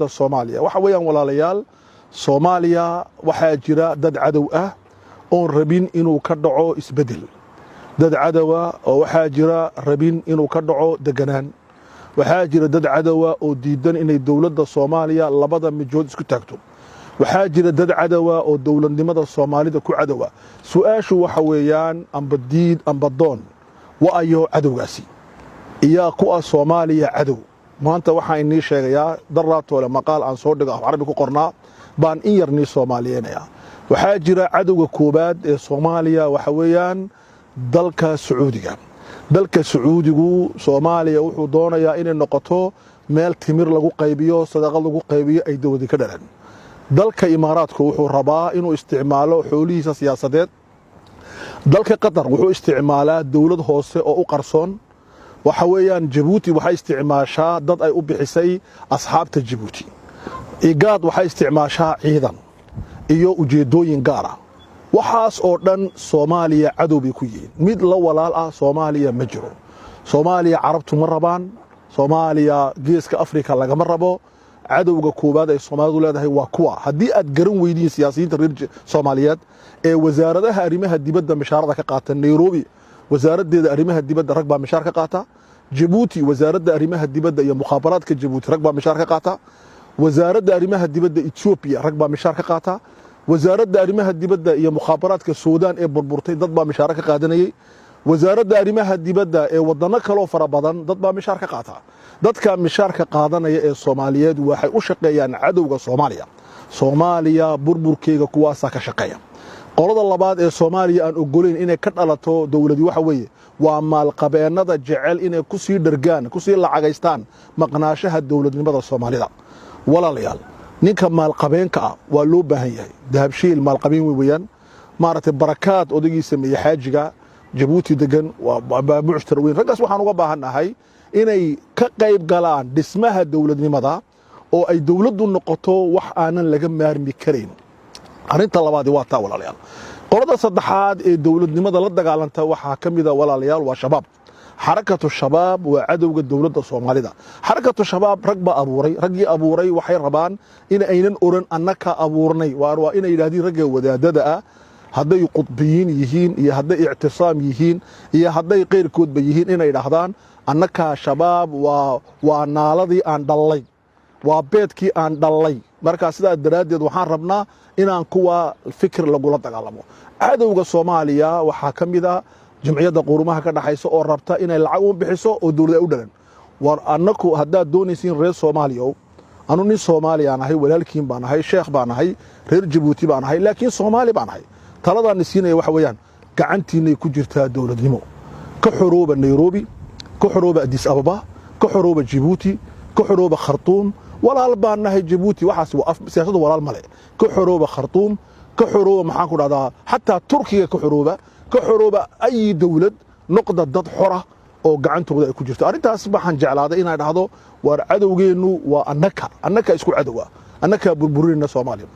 Soomaaliya waxa weeyaan walaalayaal Soomaaliya waxa jira dad cadow ah oo rabin inuu ka dhaco isbedel dad cadow ah oo waxa jira rabin inuu ka dhaco deganaan waxa jira dad cadow ah oo diidan inay dawladda Soomaaliya labada mijood isku taagto waxa jira dad cadow ah oo dawladnimada Soomaalida ku cadow ah su'aashu waxa weeyaan amba diid amba doon wa ayo cadowgaasi iya ku Soomaaliya cadow maanta waxa inii sheegayaa daraatoole maqaal aan soo dhigo Carabi ku qornaa baan in yarnii Soomaaliyeynaya waxa jira cadowga koobaad ee Soomaaliya waxa weeyaan dalka Sacuudigu Soomaaliya wuxuu doonayaa inay noqoto meel timir lagu qaybiyo sadaqa lagu qaybiyo ay dawladda ka dhalan dalka Imaaraadku wuxuu rabaa inuu isticmaalo xoolihiisa siyaasadeed dalka Qatar wuxuu isticmaalaa dawlad hoose oo u qarsoon waxa weeyaan Djibouti waxa isticmaashaa dad ay u bixisay asxaabta Djibouti igaad waxa isticmaashaa ciidan iyo ujeedooyin gaar ah waxaas oo dhan Soomaaliya cadow bay ku yihiin mid la walaal ah Soomaaliya ma jiro Soomaaliya carabtu ma rabaan Soomaaliya geeska Afrika laga ma rabo cadowga koobaad ee Soomaalidu leedahay waa kuwa hadii aad garan weydiin siyaasiyiinta reer Soomaaliyeed ee wasaaradaha arrimaha dibadda mishaarada ka qaata Nairobi wasaaraddeeda arrimaha dibadda rag baa mishaar ka qaata Djibouti wasaaradda arrimaha dibadda iyo mukhaabaraadka Djibouti rag baa mishaar ka qaata wasaaradda arrimaha dibadda Ethiopia rag baa mishaar ka qaata wasaaradda arrimaha dibadda iyo mukhaabaraadka Suudaan ee burburtay dad baa mishaar ka qaadanayay wasaaradda arrimaha dibadda ee wadano kale oo fara badan dad baa mishaar ka qaata dadka mishaar ka qaadanaya ee Soomaaliyeed waxay u shaqeeyaan cadowga Soomaaliya burburkeega kuwaasa ka shaqeeya qolada labaad ee Soomaaliya aan ogoleyn inay ka dhalato dawladii waxa weeye waa maalqabeennada jecel inay ku sii dhargaan ku sii lacagaystaan maqnaashaha dawladnimada Soomaalida walaalayaal ninka maalqabeenka ah waa loo baahan yahay dahabshiil maalqabeen weeyaan maaragtay barakaad odaygii sameeyay xaajiga Djibouti degan waa mushtar weyn ragaas waxaan uga baahanahay inay ka qayb galaan dhismaha dawladnimada oo ay dawladdu noqoto wax aanan laga maarmi karin arinta labaad waa taa walaalayaal qolada saddexaad ee dawladnimada la dagaalanta waxa kamid ah walaalayaal waa shabaab xarakatu shabaab waa cadowga dawladda Soomaalida xarakatu shabaab ragii abuuray waxay rabaan in aynan oran annaka abuurnay waa inay yiraahdeen ragga wadaadada ah haday qudbiyiin yihiin iyo haday i'tisaam yihiin iyo haday qeyrkoodba yihiin inay dhahdaan annaka shabaab waa naaladii aan dhalay waa beedkii aan dhalay marka sidaa daraadeed waxaan rabnaa inaan kuwa fikir lagu la dagaalamo cadowga Soomaaliya waxa kamid ah jamciyadda qurumaha ka dhaxaysa oo rabta inay lacag u bixiso oo dawladda u dhalan war annaku hadaa doonaysiin reer Soomaaliya anu nin Soomaaliya ahay walaalkiin baan ahay sheekh baan ahay reer Djibouti baan ahay laakiin Soomaali baan ahay taladan siinay waxa weeyaan gacantiinay ku jirtaa dawladnimo ka xorooba Nairobi ka xorooba Addis Ababa ka xorooba Djibouti ka xorooba Khartoum walaal baan nahay Djibouti waxaas waa siyaasadda walaal male ka xorooba Khartoum ka xorooba maxaan ku dhahdaa hatta Turkiga ka xorooba ay dawlad noqda dad xora oo gacantooda ay ku jirto arintaas waxaan jeclaaday inay dhahdo war cadowgeenu waa annaka isku cadowa annaka burburinna Soomaaliya